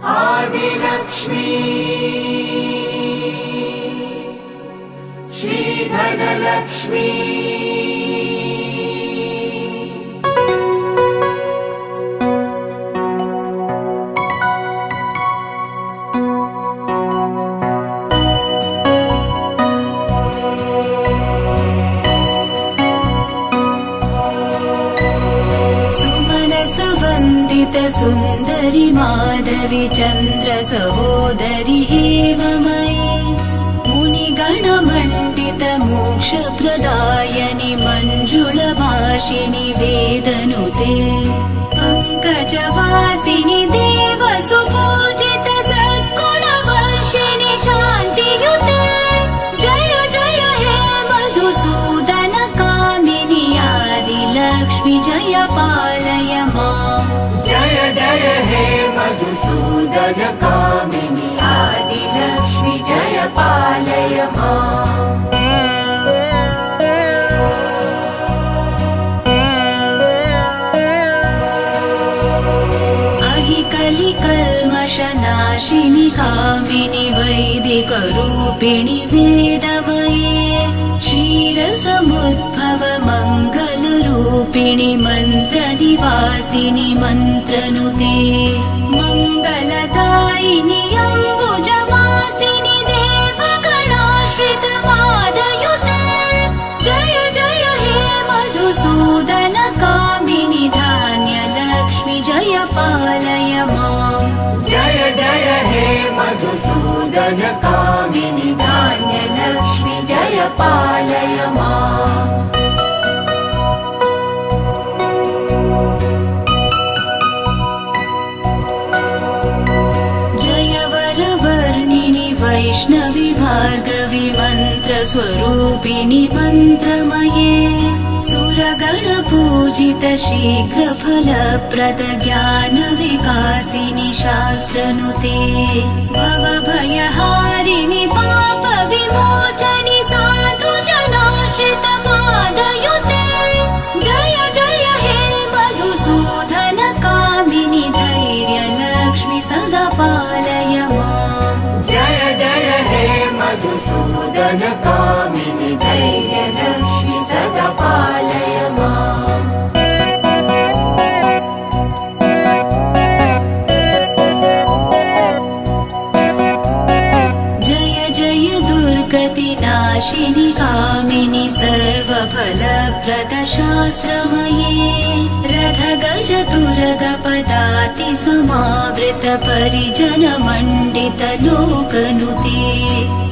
आदिलक्ष्मी श्रीधनलक्ष्मी सुन्दरि माधवी चन्द्र सहोदरि हेममयी मुनिगणमण्डित मोक्षप्रदायनि मञ्जुलभाषिणि वेदनुते पङ्कजवासिनि देवसुपूजित सद्गुणवर्षिणि शान्तियुते जय जय हे मधुसूदन कामिनि आदिलक्ष्मि जय पालय माम् जय जय हे मधुसूदन कामिनि आदिलक्ष्मि जय पालय माम् अहिकलिकल्मषनाशिनि कामिनि वैदिकरूपिणि वेदमये क्षीरसमुद्भव मङ्गलरूपिणि मन्त्रनिवासिनि मन्त्रनुते मङ्गलदायिनि अम्बुजवासिनि देवगणाश्रित पादयुते जय जय हे मधुसूदन कामिनि धान्यलक्ष्मि जय पालय माम् जय जय हे मधुसूदन कामिनि धान्यलक्ष्मि जय पालय माम् जय वरवर्णिनि वैष्णवि भार्गवि मन्त्रस्वरूपिणि मन्त्रमये सुरगणपूजित शीघ्रफलप्रद ज्ञानविकासिनि शास्त्रनुते भवभयहारिणि पापविमोचनि साधुजनाश्रित पादयुते जय जय हे मधुसूदन कामिनि धैर्यलक्ष्मि सदा पालय माम् जय जय हे मधुसूदन कामिनि धैर्यलक्ष्मि सदा पालय माम् जय जय दुर्गतिनाशिनि कामिनि सर्वफलप्रद शास्त्रमये रथगज तुरगपदाति समावृत परिजन मण्डित लोकनुते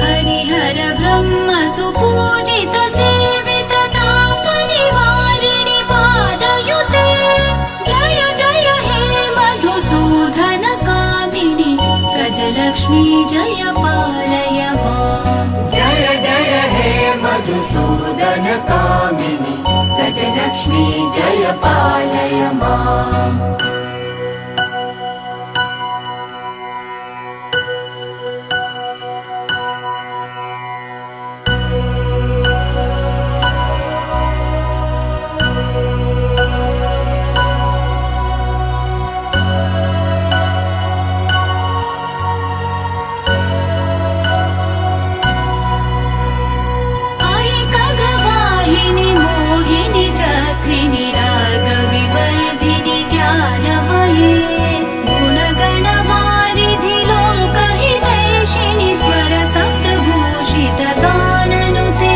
हरिहर ब्रह्म सुपूजित सेवित तापनिवारिणि पादयुते जय जय हे मधुसूदन कामिनि गजलक्ष्मी जय पालय माम् जय जय हे मधुसूदन कामिनि गजलक्ष्मी जय पालय माम् वाहिनि मोहिनि चक्रिनि रागविवर्धिनि ज्ञानमये गुणगणवारिधि लोकहितैषिणि स्वर सप्तभूषित गाननुते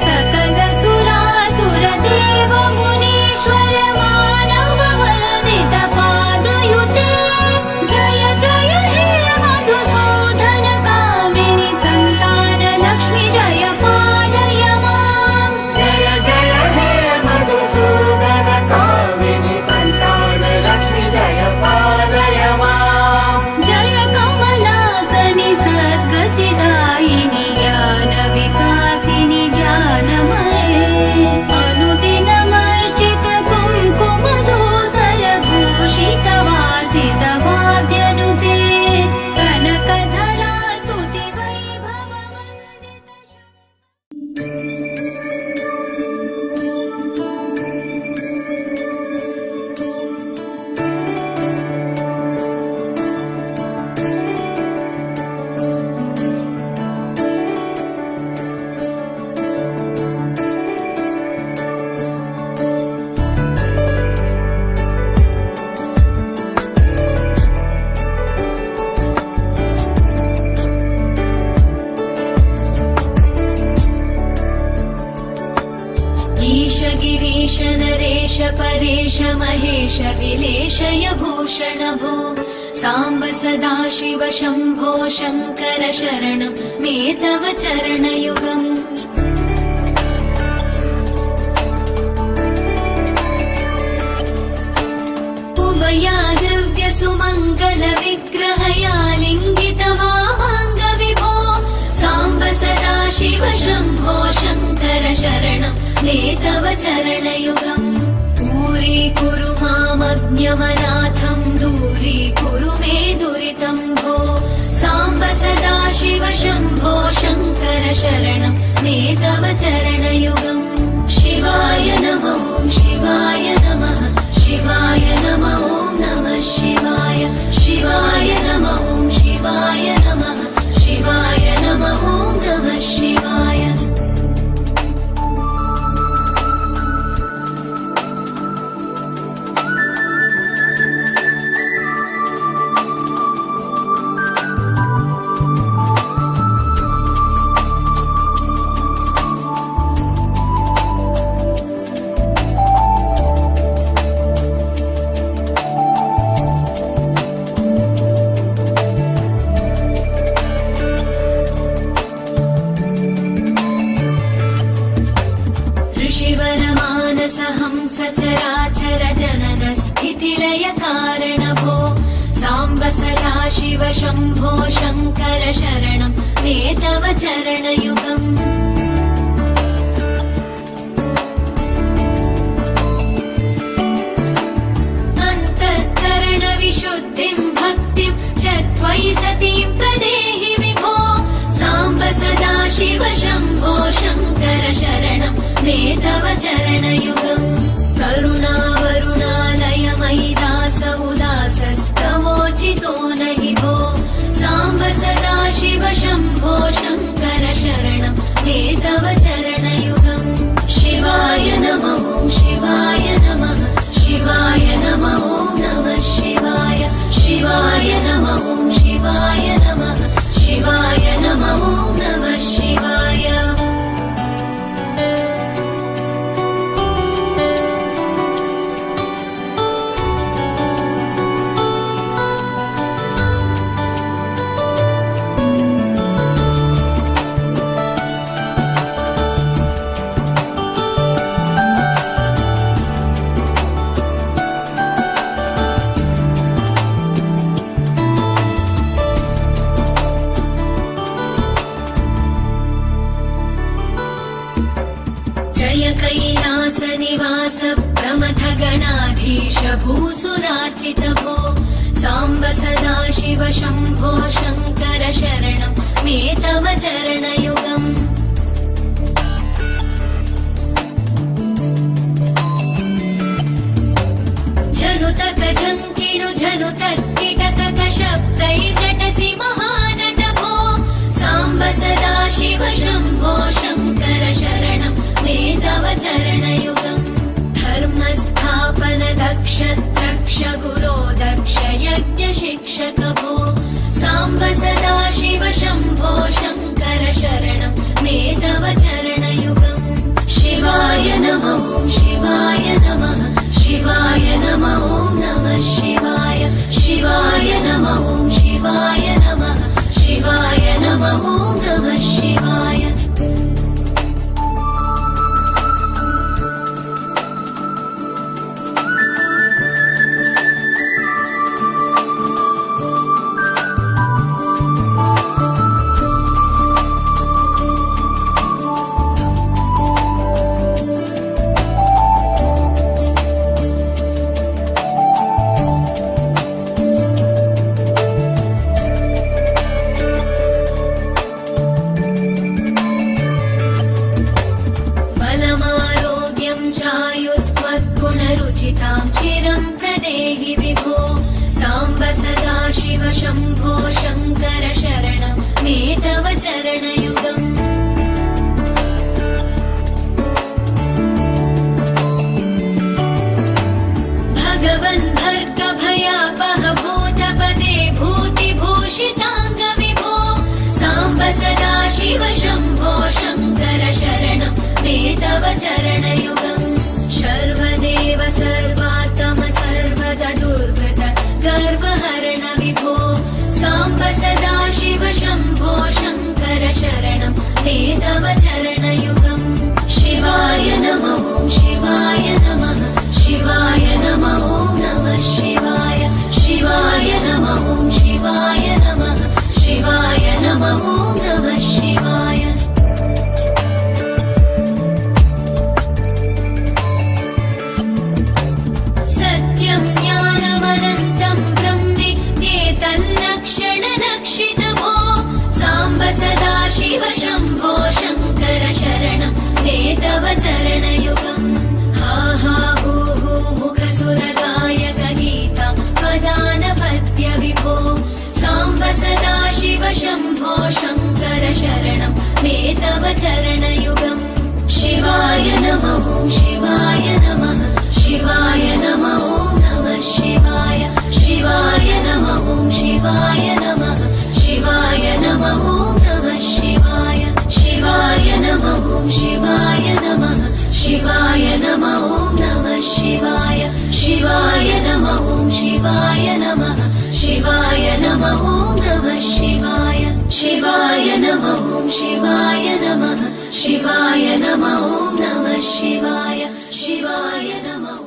सकल सुरासुर देव मुनीश्वर मानव वन्दित पादयुते जय जय हे मधुसूदन कामिनि सन्तान लक्ष्मि जय पालय माम् जय जय हे मधुसूदन कामिनि सन्तान लक्ष्मि जय पालय माम् जय कमलासनि सद्गतिदायिनि ज्ञानविकासिनि ज्ञानमये अनुदिनमर्चित कुङ्कुमधूसरभूषित वासित वाद्यनुते कनकधरा स्तुति वैभववन्दित विश्वेश महेश विलेशय भूषण भो साम्ब सदा शिव शम्भो शङ्कर शरणं मे तव चरणयुगम् उमया दिव्य सुमङ्गल विग्रहया लिङ्गित वामाङ्ग विभो साम्ब सदा शिव शम्भो शङ्कर शरणं मे तव चरणयुगम् दूरीकुरु मामज्ञमनाथं दूरीकुरु मे दुरितं भो साम्ब सदा शिव शम्भो शङ्कर शरणं मे तव चरणयुगम् शिवाय नमो शिवाय नमः शिवाय नमो नमः शिवाय शिवाय नमो शिवाय नमः शिवाय नमो नमः शिवाय सचराचर जनन स्थितिलय कारण भो साम्ब सदा शिव शम्भो शङ्कर शरणं मे तव चरणयुगम् अन्तःकरण विशुद्धिं भक्तिं च त्वयि सतीं प्रदेहि विभो साम्ब सदा शिव शम्भो शङ्कर शरणं मे तव चरणयुगम् करुणावरुणालय मयि दास उदासस्तवोचितो नहि भो साम्ब सदा शिव शम्भो शङ्कर शरणं मे तव चरणयुगम् शिवाय नमो शिवाय नमः शिवाय नमो नमः शिवाय शिवाय नमो शिवाय नमः शिवाय नमो नमः शिवाय कैलास निवास प्रमथ गणाधीश भूसुराचित भो साम्ब सदा शिव शम्भो शङ्कर शरणं मे तव चरणयुगम् जनुतक जङ्किणु जनुतर्किटतक शब्दैर्नटसि महानट भो साम्ब सदा शिव शम्भो शङ्कर शरणं मे तव चरणयुगम् धर्मस्थापन दक्ष द्रक्ष गुरो दक्ष यज्ञ शिक्षक भो साम्ब सदा शिव शम्भो शङ्कर शरणं मे तव चरणयुगम् शिवाय नमो शिवाय नमः शिवाय नमो नमः शिवाय शिवाय नमो शिवाय नमः शिवाय नमो नमः शिवाय चिरं प्रदेहि विभो साम्ब सदा शिव शम्भो शङ्कर शरणं मे तव चरणयुगम् भगवन् भर्ग भयापह भूतपते भूतिभूषिताङ्ग विभो साम्ब सदा शिव शम्भो शङ्कर शरणं मे तव चरणयुगम् सर्वदेव सर्वा शम्भो शङ्कर शरणं मे तव चरणयुगम् शिवाय नमः शिवाय नमः शिवाय नमः नमः शिवाय शिवाय नमः शिवाय नमः शिवाय नमः नमः शिवाय सत्यं ज्ञानमनन्तं ब्रह्मेतल्लक्षणलक्षितभो साम्ब सदा शिव शम्भो शङ्कर शरणं मे तव चरणयुगम् हा हा हू हू मुखसुरगायक गीता वदानपद्य विभो साम्ब सदा शिव शम्भो शङ्कर शरणं मे तव चरणयुगम् शिवाय नमः शिवाय नमः शिवाय नमः नमः शिवाय शिवाय नमः शिवाय नमः शिवाय नमः नमः शिवाय शिवाय नमः शिवाय नमः शिवाय नमः नमः शिवाय शिवाय नमः शिवाय नमः शिवाय नमः नमः शिवाय शिवाय नमः शिवाय नमः शिवाय नमः नमः शिवाय शिवाय नमः